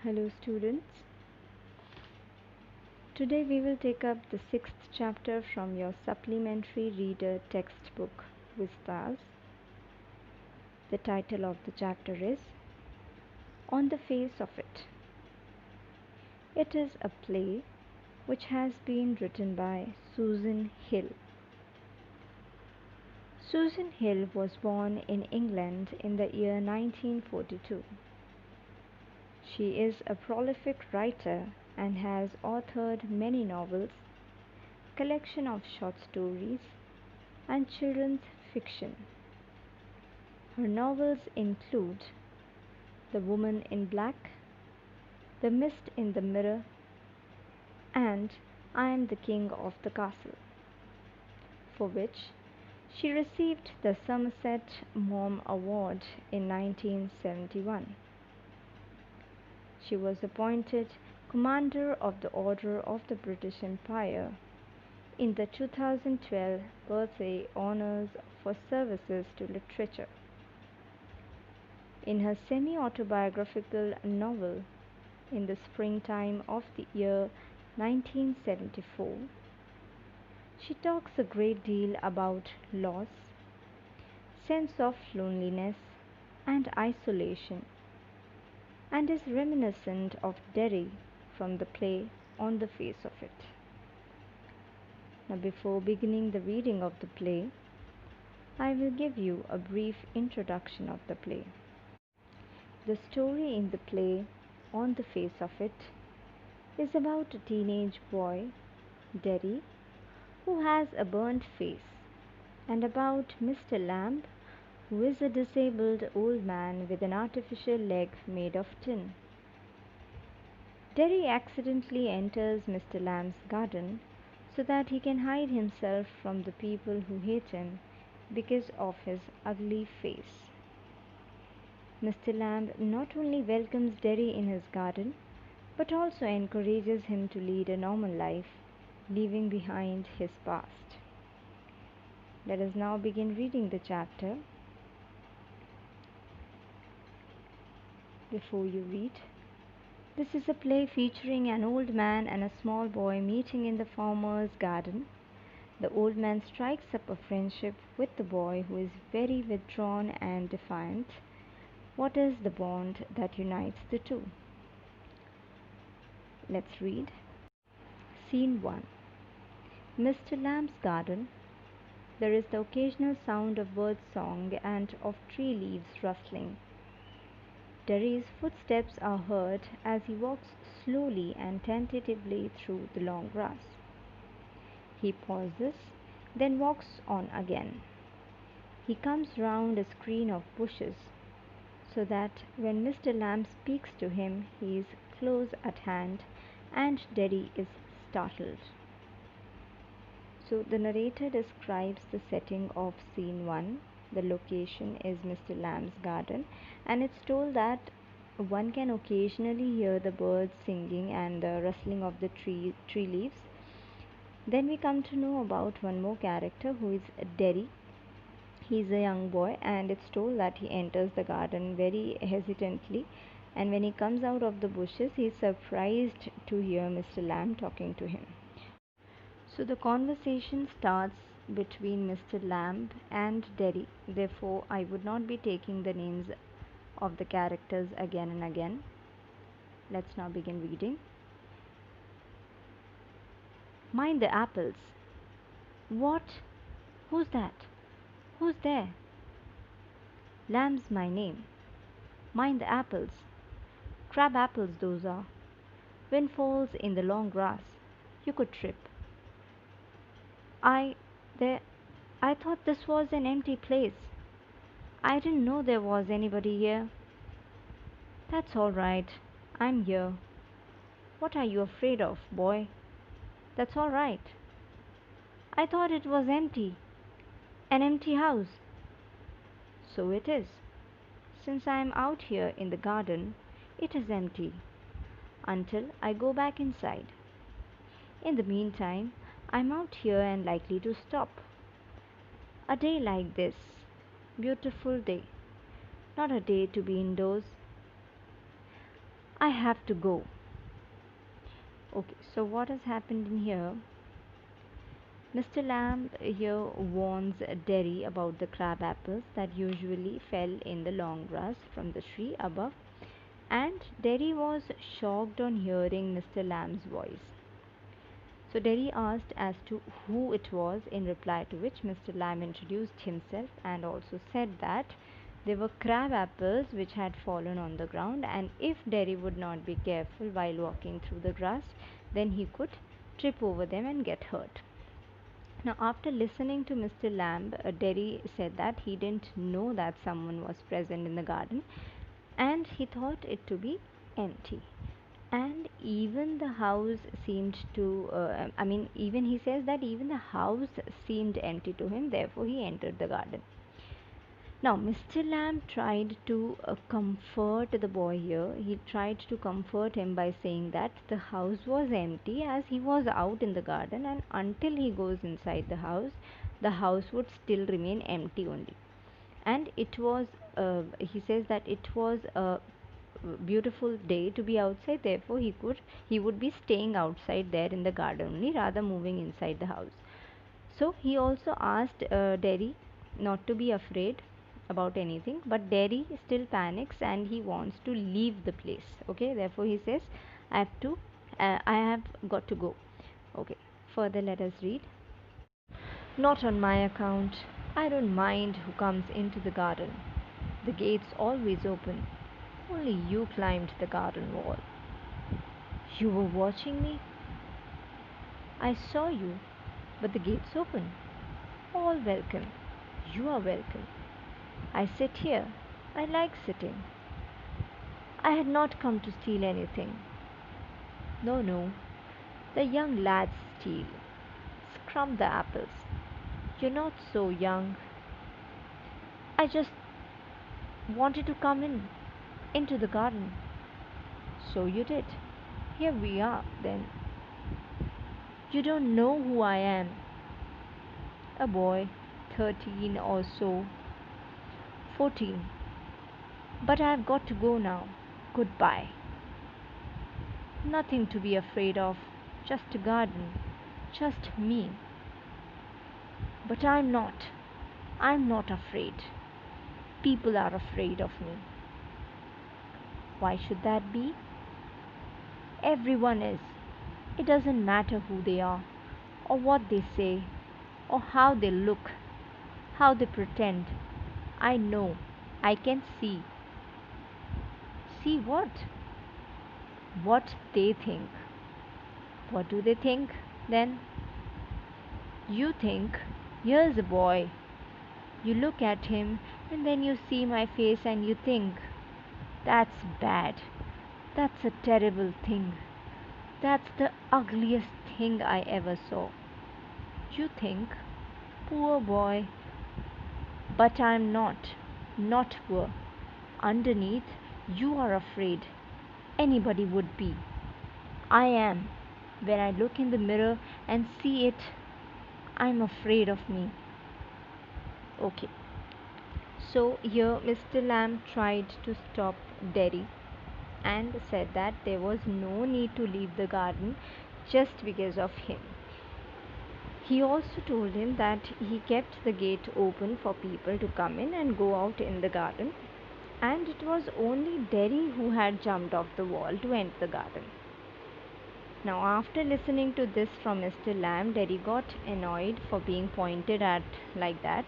Hello, students. Today we will take up the sixth chapter from your supplementary reader textbook, Vistas. The title of the chapter is On the Face of It. It is a play which has been written by Susan Hill. Susan Hill was born in England in the year 1942. She is a prolific writer and has authored many novels, collection of short stories, and children's fiction. Her novels include The Woman in Black, The Mist in the Mirror, and I Am the King of the Castle, for which she received the Somerset Maugham Award in 1971. She was appointed Commander of the Order of the British Empire in the 2012 Birthday Honours for Services to Literature. In her semi-autobiographical novel In the Springtime of the Year 1974, she talks a great deal about loss, sense of loneliness and isolation, and is reminiscent of Derry from the play On the Face of It. Now, before beginning the reading of the play, I will give you a brief introduction of the play. The story in the play On the Face of It is about a teenage boy, Derry, who has a burnt face, and about Mr. Lamb, who is a disabled old man with an artificial leg made of tin. Derry accidentally enters Mr. Lamb's garden so that he can hide himself from the people who hate him because of his ugly face. Mr. Lamb not only welcomes Derry in his garden, but also encourages him to lead a normal life, leaving behind his past. Let us now begin reading the chapter. Before you read, this is a play featuring an old man and a small boy meeting in the farmer's garden. The old man strikes up a friendship with the boy, who is very withdrawn and defiant. What is the bond that unites the two? Let's read. Scene 1. Mr. Lamb's garden. There is the occasional sound of bird song and of tree leaves rustling. Derry's footsteps are heard as he walks slowly and tentatively through the long grass. He pauses, then walks on again. He comes round a screen of bushes, so that when Mr. Lamb speaks to him, he is close at hand, and Derry is startled. So the narrator describes the setting of scene 1. The location is Mr. Lamb's garden, and it's told that one can occasionally hear the birds singing and the rustling of the tree leaves. Then we come to know about one more character, who is Derry. He's a young boy, and it's told that he enters the garden very hesitantly, and when he comes out of the bushes, he is surprised to hear Mr. Lamb talking to him. So the conversation starts between Mr. Lamb and Derry. Therefore, I would not be taking the names of the characters again and again. Let's now begin reading. Mind the apples. What? Who's that? Who's there? Lamb's my name. Mind the apples. Crab apples those are. Wind falls in the long grass. You could trip. I there I thought this was an empty place. I didn't know there was anybody here. That's all right. I'm here. What are you afraid of, boy? That's all right. I thought it was empty. An empty house. So it is. Since I am out here in the garden, it is empty until I go back inside. In the meantime, I'm out here and likely to stop. A day like this, beautiful day, not a day to be indoors. I have to go. Okay, so what has happened in here? Mr. Lamb here warns Derry about the crab apples that usually fell in the long grass from the tree above, and Derry was shocked on hearing Mr. Lamb's voice. So Derry asked as to who it was, in reply to which Mr. Lamb introduced himself and also said that they were crab apples which had fallen on the ground, and if Derry would not be careful while walking through the grass, then he could trip over them and get hurt. Now, after listening to Mr. Lamb, Derry said that he didn't know that someone was present in the garden and he thought it to be empty. And even the house seemed to, even he says that even the house seemed empty to him, therefore, he entered the garden. Now, Mr. Lamb tried to comfort the boy here. He tried to comfort him by saying that the house was empty as he was out in the garden, and until he goes inside the house would still remain empty only. And it was, he says that it was a beautiful day to be outside, therefore, he would be staying outside there in the garden only rather moving inside the house. So he also asked Derry not to be afraid about anything, but Derry still panics and he wants to leave the place. Okay, therefore he says, I have got to go. Okay, further let us read. Not on my account. I don't mind who comes into the garden. The gate's always open. Only you climbed the garden wall. You were watching me? I saw you, but the gate's open. All welcome. You are welcome. I sit here. I like sitting. I had not come to steal anything. No, no. The young lads steal. Scrum the apples. You're not so young. I just wanted to come into the garden. So you did. Here we are, then. You don't know who I am. A boy, 13 or so. 14. But I've got to go now. Goodbye. Nothing to be afraid of. Just a garden. Just me. But I'm not. I'm not afraid. People are afraid of me. Why should that be? Everyone is. It doesn't matter who they are, or what they say, or how they look, how they pretend. I know. I can see. See what? What they think. What do they think then? You think, here's a boy. You look at him and then you see my face and you think, that's bad. That's a terrible thing. That's the ugliest thing I ever saw. You think, poor boy. But I'm not. Not poor. Underneath, you are afraid. Anybody would be. I am. When I look in the mirror and see it, I'm afraid of me. Okay. So here Mr. Lamb tried to stop Derry and said that there was no need to leave the garden just because of him. He also told him that he kept the gate open for people to come in and go out in the garden, and it was only Derry who had jumped off the wall to enter the garden. Now, after listening to this from Mr. Lamb, Derry got annoyed for being pointed at like that,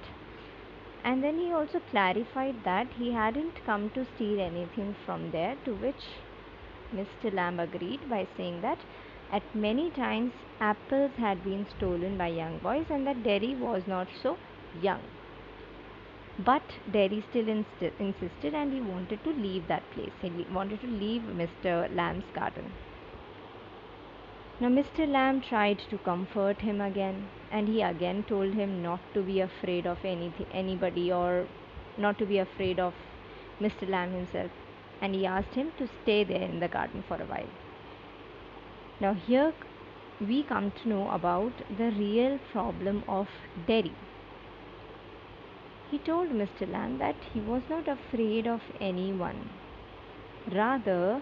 and then he also clarified that he hadn't come to steal anything from there, to which Mr. Lamb agreed by saying that at many times apples had been stolen by young boys and that Derry was not so young. But Derry still insisted and he wanted to leave that place. He wanted to leave Mr. Lamb's garden. Now Mr. Lamb tried to comfort him again, and he again told him not to be afraid of anybody, or not to be afraid of Mr. Lamb himself, and he asked him to stay there in the garden for a while. Now here we come to know about the real problem of Derry. He told Mr. Lamb that he was not afraid of anyone. Rather,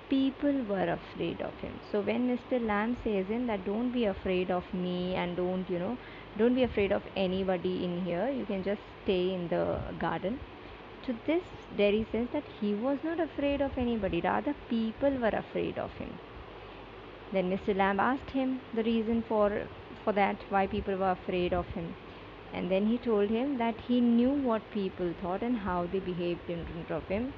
people were afraid of him. So when Mr. Lamb says him that don't be afraid of me and don't be afraid of anybody in here, you can just stay in the garden. To this, Derry says that he was not afraid of anybody, rather people were afraid of him. Then Mr. Lamb asked him the reason for that, why people were afraid of him. And then he told him that he knew what people thought and how they behaved in front of him.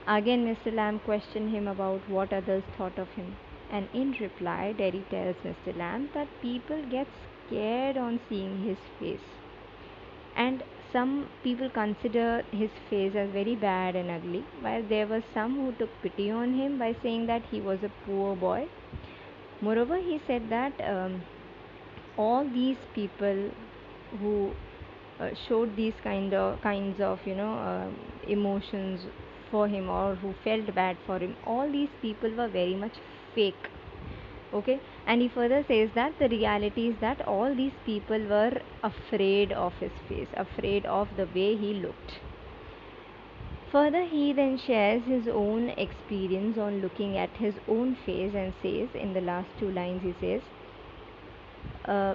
Again, Mr. Lamb questioned him about what others thought of him. And in reply, Derry tells Mr. Lamb that people get scared on seeing his face. And some people consider his face as very bad and ugly, while there were some who took pity on him by saying that he was a poor boy. Moreover, he said that all these people who showed these kinds of emotions for him, or who felt bad for him, all these people were very much fake. Okay, and he further says that the reality is that all these people were afraid of his face, afraid of the way he looked. Further, he then shares his own experience on looking at his own face and says, in the last two lines, he says uh,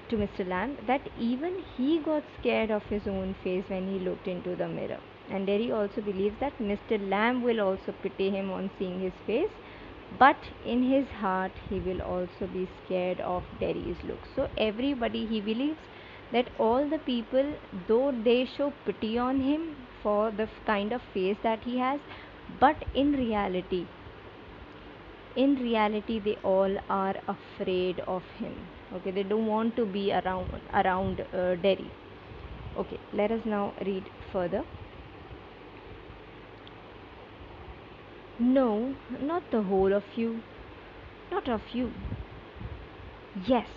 to Mr. Lamb that even he got scared of his own face when he looked into the mirror. And Derry also believes that Mr. Lamb will also pity him on seeing his face, but in his heart he will also be scared of Derry's look. So everybody, he believes that all the people, though they show pity on him for the kind of face that he has, but in reality they all are afraid of him. Okay, they don't want to be around Derry. Okay, let us now read further. No, not the whole of you. Not of you. Yes.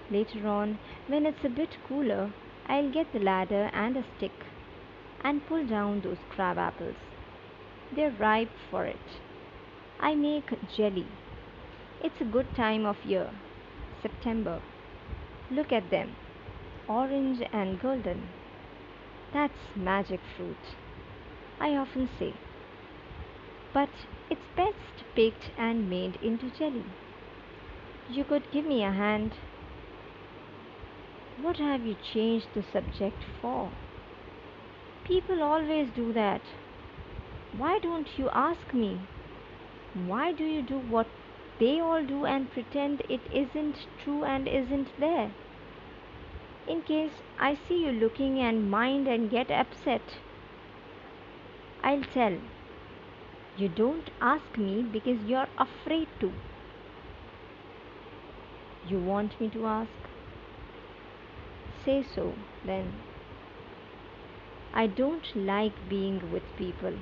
Later on, when it's a bit cooler, I'll get the ladder and a stick and pull down those crab apples. They're ripe for it. I make jelly. It's a good time of year. September. Look at them. Orange and golden. That's magic fruit, I often say. But it's best picked and made into jelly. You could give me a hand. What have you changed the subject for? People always do that. Why don't you ask me? Why do you do what they all do and pretend it isn't true and isn't there? In case I see you looking and mind and get upset, I'll tell. You don't ask me because you're afraid to. You want me to ask? Say so, then. I don't like being with people.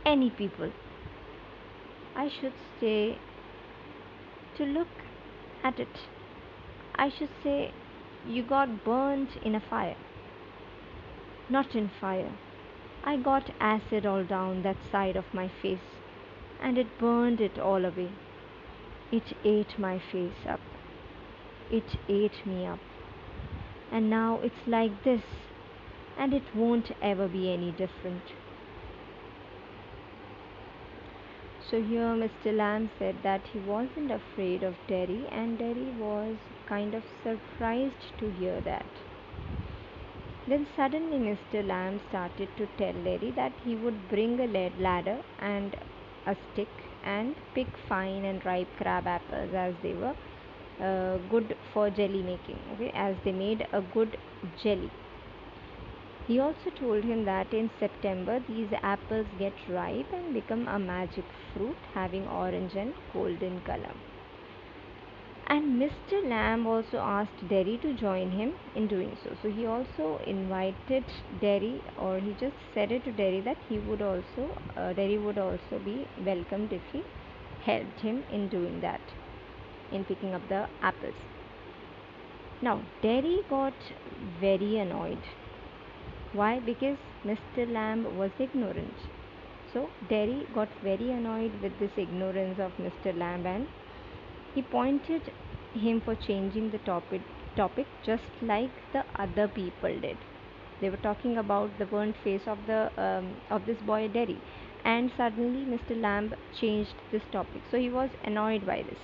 Any people. I should say to look at it. I should say you got burnt in a fire. Not in fire. I got acid all down that side of my face, and it burned it all away. It ate my face up. It ate me up. And now it's like this, and it won't ever be any different. So here Mr. Lamb said that he wasn't afraid of Derry, and Derry was kind of surprised to hear that. Then suddenly Mr. Lamb started to tell Derry that he would bring a ladder and a stick and pick fine and ripe crab apples, as they were good for jelly making, okay, as they made a good jelly. He also told him that in September these apples get ripe and become a magic fruit having orange and golden color. And Mr. Lamb also asked Derry to join him in doing so. So he also invited Derry, or he just said it to Derry that Derry would also be welcomed if he helped him in doing that, in picking up the apples. Now, Derry got very annoyed. Why? Because Mr. Lamb was ignorant. So Derry got very annoyed with this ignorance of Mr. Lamb, and he pointed him for changing the topic just like the other people did. They were talking about the burnt face of this boy Derry, and suddenly Mr. Lamb changed this topic. So he was annoyed by this.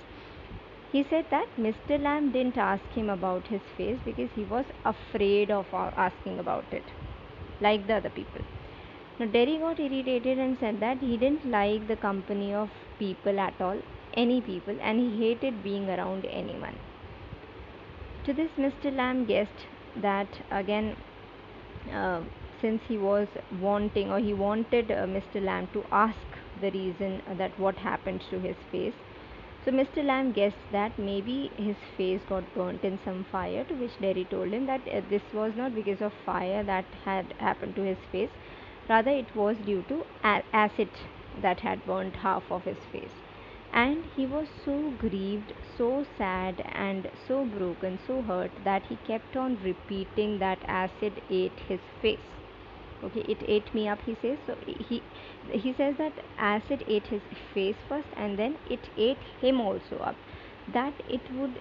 He said that Mr. Lamb didn't ask him about his face because he was afraid of asking about it, like the other people. Now, Derry got irritated and said that he didn't like the company of people at all, any people, and he hated being around anyone. To this, Mr. Lamb guessed that again, uh, since he was wanting or he wanted Mr. Lamb to ask the reason that what happened to his face. So Mr. Lamb guessed that maybe his face got burnt in some fire, to which Derry told him that this was not because of fire that had happened to his face, rather it was due to acid that had burnt half of his face. And he was so grieved, so sad, and so broken, so hurt that he kept on repeating that acid ate his face. Okay, it ate me up, he says. So he says that acid ate his face first, and then it ate him also up. That it would,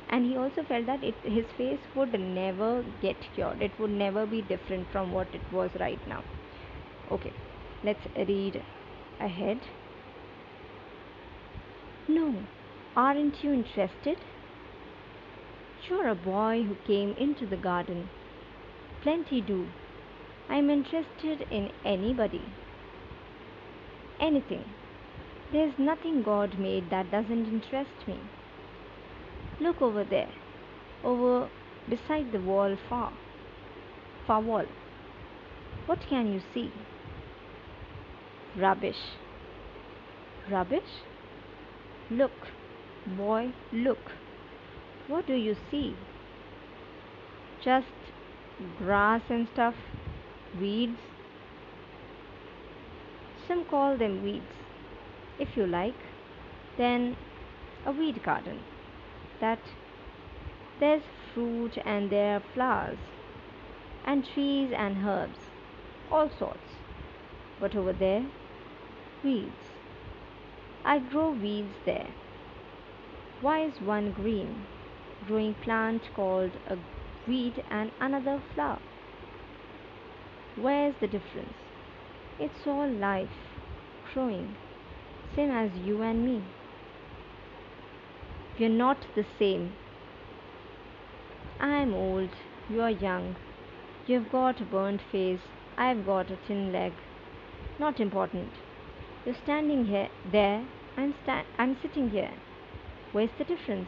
and he also felt that his face would never get cured. It would never be different from what it was right now. Okay, let's read ahead. No, aren't you interested? You're a boy who came into the garden. Plenty do. I'm interested in anybody. Anything. There's nothing God made that doesn't interest me. Look over there. Over beside the wall far wall. What can you see? Rubbish. Rubbish? Look, boy, look. What do you see? Just grass and stuff, weeds. Some call them weeds. If you like, then a weed garden. That there's fruit and there are flowers, and trees and herbs, all sorts. But over there, weeds. I grow weeds there. Why is one green, growing plant called a weed and another flower? Where's the difference? It's all life, growing, same as you and me. We're not the same. I'm old, you're young. You've got a burnt face, I've got a thin leg. Not important. You're standing here, there, I'm sitting here. Where's the difference?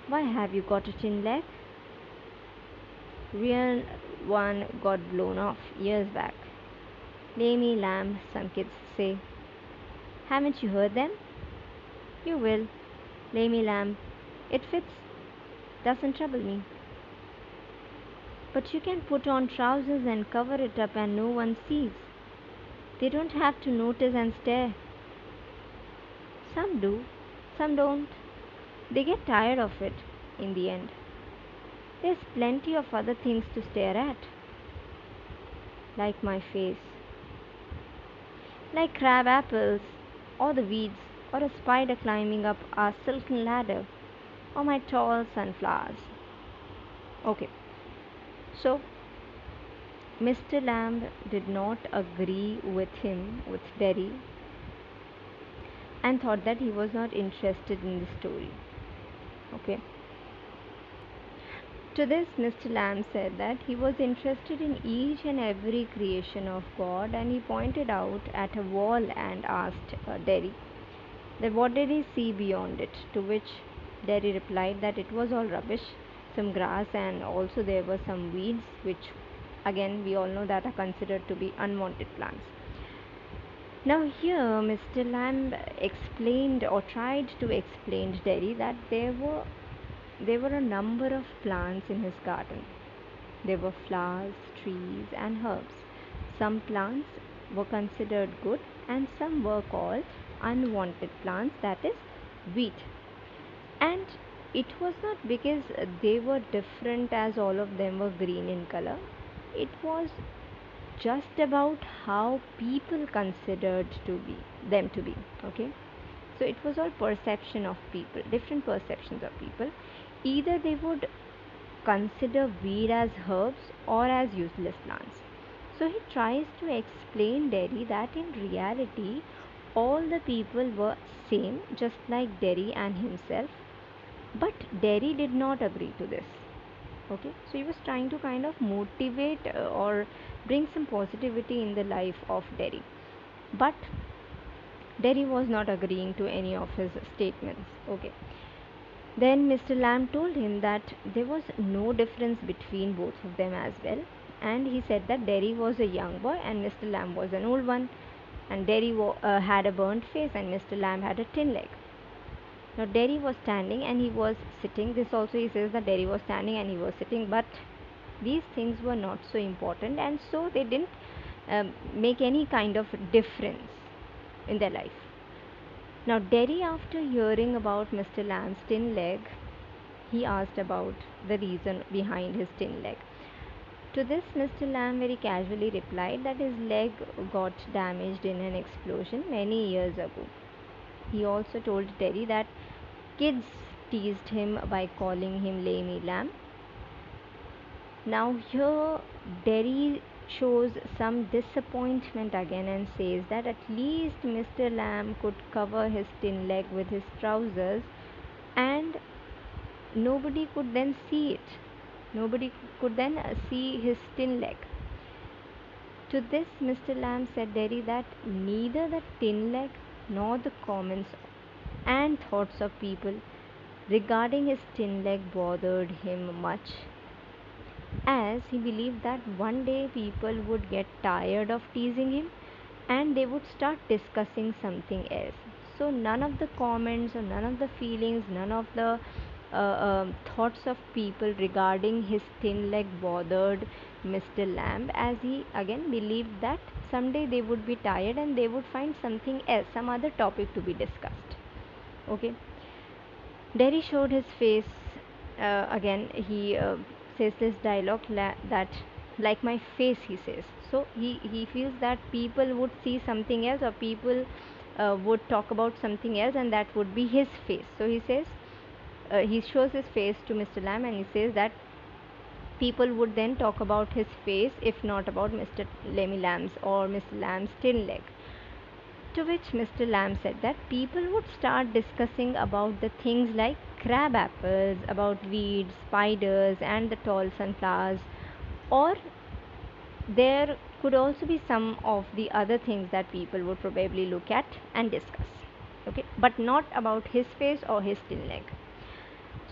Why have you got a thin leg? Real one got blown off years back. Lamey lamb, some kids say. Haven't you heard them? You will. Lamey lamb. It fits. Doesn't trouble me. But you can put on trousers and cover it up and no one sees. They don't have to notice and stare. Some do, some don't. They get tired of it in the end. There's plenty of other things to stare at, like my face, like crab apples, or the weeds, or a spider climbing up our silken ladder, or my tall sunflowers. Okay, so Mr. Lamb did not agree with him, with Derry, and thought that he was not interested in the story. Okay. To this, Mr. Lamb said that he was interested in each and every creation of God, and he pointed out at a wall and asked Derry that what did he see beyond it, to which Derry replied that it was all rubbish, some grass, and also there were some weeds, which again we all know that are considered to be unwanted plants. Now here Mr. Lamb explained or tried to explain to Derry that there were a number of plants in his garden. There were flowers, trees, and herbs. Some plants were considered good, and some were called unwanted plants, that is, weed. And it was not because they were different as all of them were green in color, it was just about how people considered to be them to be. Okay, so it was all perception of people, different perceptions of people. Either they would consider weed as herbs or as useless plants. So he tries to explain Derry that in reality all the people were same, just like Derry and himself, but Derry did not agree to this. Okay, so he was trying to kind of motivate or bring some positivity in the life of Derry, but Derry was not agreeing to any of his statements. Okay, then Mr. Lamb told him that there was no difference between both of them as well, and he said that Derry was a young boy and Mr. Lamb was an old one, and Derry had a burnt face and Mr. Lamb had a thin leg. Now Derry was standing and he was sitting. This also he says that Derry was standing and he was sitting, but these things were not so important, and so they didn't make any kind of difference in their life. Now Derry, after hearing about Mr. Lamb's thin leg, he asked about the reason behind his thin leg. To this, Mr. Lamb very casually replied that his leg got damaged in an explosion many years ago. He also told Derry that kids teased him by calling him Lamy Lamb. Now, here Derry shows some disappointment again and says that at least Mr. Lamb could cover his thin leg with his trousers and nobody could then see it. Nobody could then see his thin leg. To this, Mr. Lamb said Derry that neither the thin leg nor the comments and thoughts of people regarding his thin leg bothered him much, as he believed that one day people would get tired of teasing him and they would start discussing something else. So, none of the comments or none of the feelings, none of the thoughts of people regarding his thin leg bothered Mr. Lamb, as he again believed that someday they would be tired and they would find something else, some other topic to be discussed. Okay. Derry showed his face again. He says this dialogue that, like my face, he says. So he feels that people would see something else, or people would talk about something else, and that would be his face. So he says, he shows his face to Mr. Lamb and he says that people would then talk about his face if not about Mr. Lemmy Lamb's or Mr. Lamb's thin leg. To which Mr. Lamb said that people would start discussing about the things like crab apples, about weeds, spiders, and the tall sunflowers, or there could also be some of the other things that people would probably look at and discuss. Okay, but not about his face or his thin leg.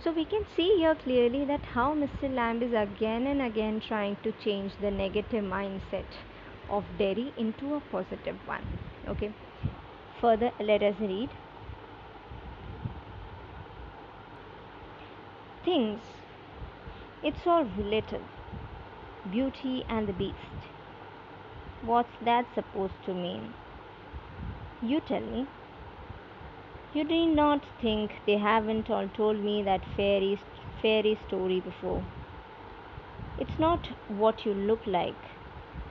So we can see here clearly that how Mr. Lamb is again and again trying to change the negative mindset of Derry into a positive one. Okay. Further, let us read. Things. It's all relative. Beauty and the Beast. What's that supposed to mean? You tell me. You need not think they haven't all told me that fairy story before. It's not what you look like,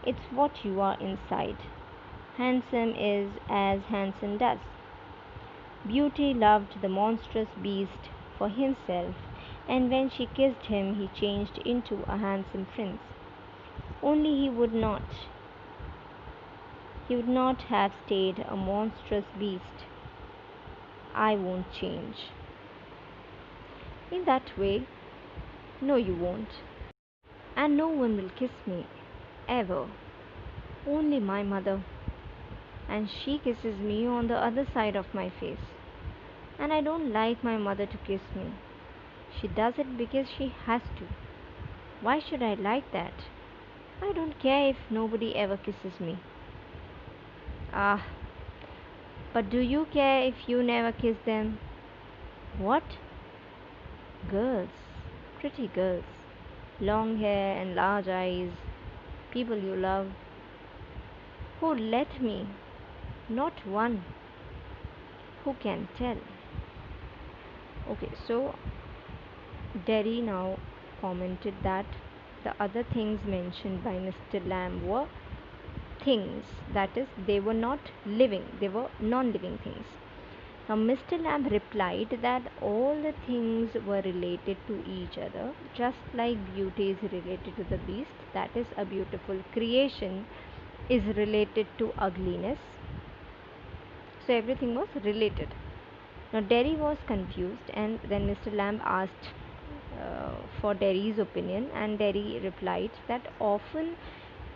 it's what you are inside. Handsome is as handsome does. Beauty loved the monstrous beast for himself, and when she kissed him, he changed into a handsome prince. Only he would not. He would not have stayed a monstrous beast. I won't change. In that way, no, you won't. And no one will kiss me, ever. Only my mother. And she kisses me on the other side of my face. And I don't like my mother to kiss me. She does it because she has to. Why should I like that? I don't care if nobody ever kisses me. Ah, but do you care if you never kiss them? What? Girls, pretty girls, long hair and large eyes, people you love. Who let me? Not one. Who can tell? Okay, so Derry now commented that the other things mentioned by Mr. Lamb were things, that is, they were not living, they were non living things. Now, Mr. Lamb replied that all the things were related to each other, just like beauty is related to the beast, that is, a beautiful creation is related to ugliness. So, everything was related. Now, Derry was confused, and then Mr. Lamb asked for Derry's opinion, and Derry replied that often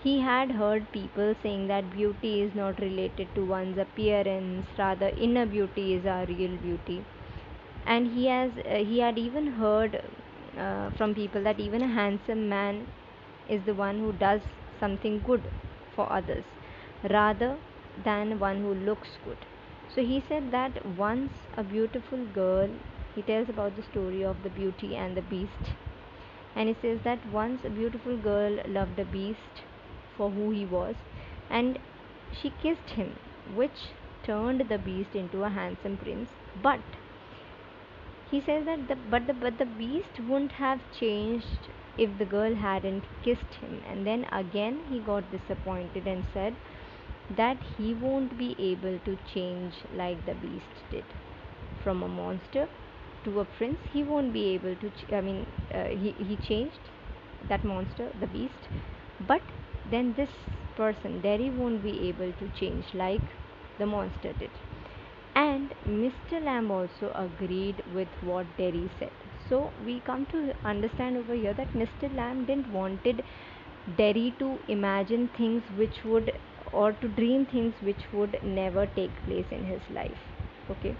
he had heard people saying that beauty is not related to one's appearance, rather, inner beauty is our real beauty. And he had even heard from people that even a handsome man is the one who does something good for others rather than one who looks good. So he said that once a beautiful girl, he tells about the story of the beauty and the beast, and he says that once a beautiful girl loved a beast for who he was, and she kissed him, which turned the beast into a handsome prince. But he says that the beast wouldn't have changed if the girl hadn't kissed him. And then again he got disappointed and said that he won't be able to change like the beast did. From a monster to a prince, he won't be able to. He changed that monster, the beast, but then this person, Derry, won't be able to change like the monster did. And Mr. Lamb also agreed with what Derry said. So we come to understand over here that Mr. Lamb didn't wanted Derry to imagine things which would, or to dream things which would never take place in his life. Okay,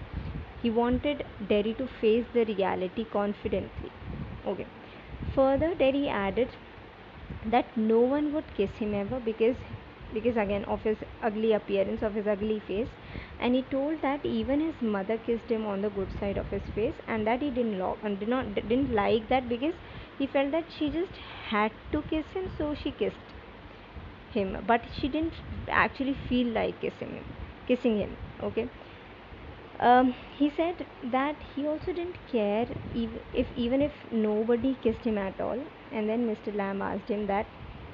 he wanted Derry to face the reality confidently. Okay. Further, Derry added that no one would kiss him ever because again of his ugly appearance, of his ugly face. And he told that even his mother kissed him on the good side of his face, and that he didn't like that because he felt that she just had to kiss him, so she kissed him, but she didn't actually feel like kissing him. Okay. He said that he also didn't care even if nobody kissed him at all. And then Mr. Lamb asked him that,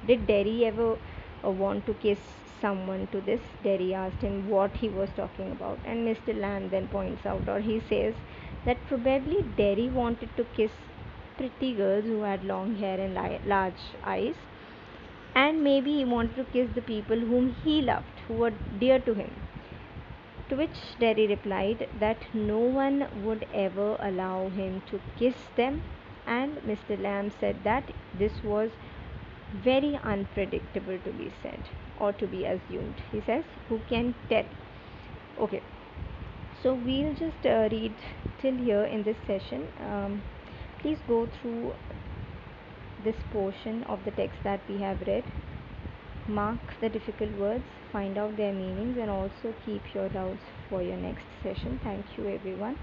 did Derry ever want to kiss someone to this? Derry asked him what he was talking about, and Mr. Lamb then points out, or he says, that probably Derry wanted to kiss pretty girls who had long hair and large eyes, and maybe he wanted to kiss the people whom he loved, who were dear to him. To which Derry replied that no one would ever allow him to kiss them, and Mr. Lamb said that this was very unpredictable to be said or to be assumed. He says, who can tell? Okay, so we'll just read till here in this session. Please go through this portion of the text that we have read. Mark the difficult words, find out their meanings, and also keep your doubts for your next session. Thank you, everyone.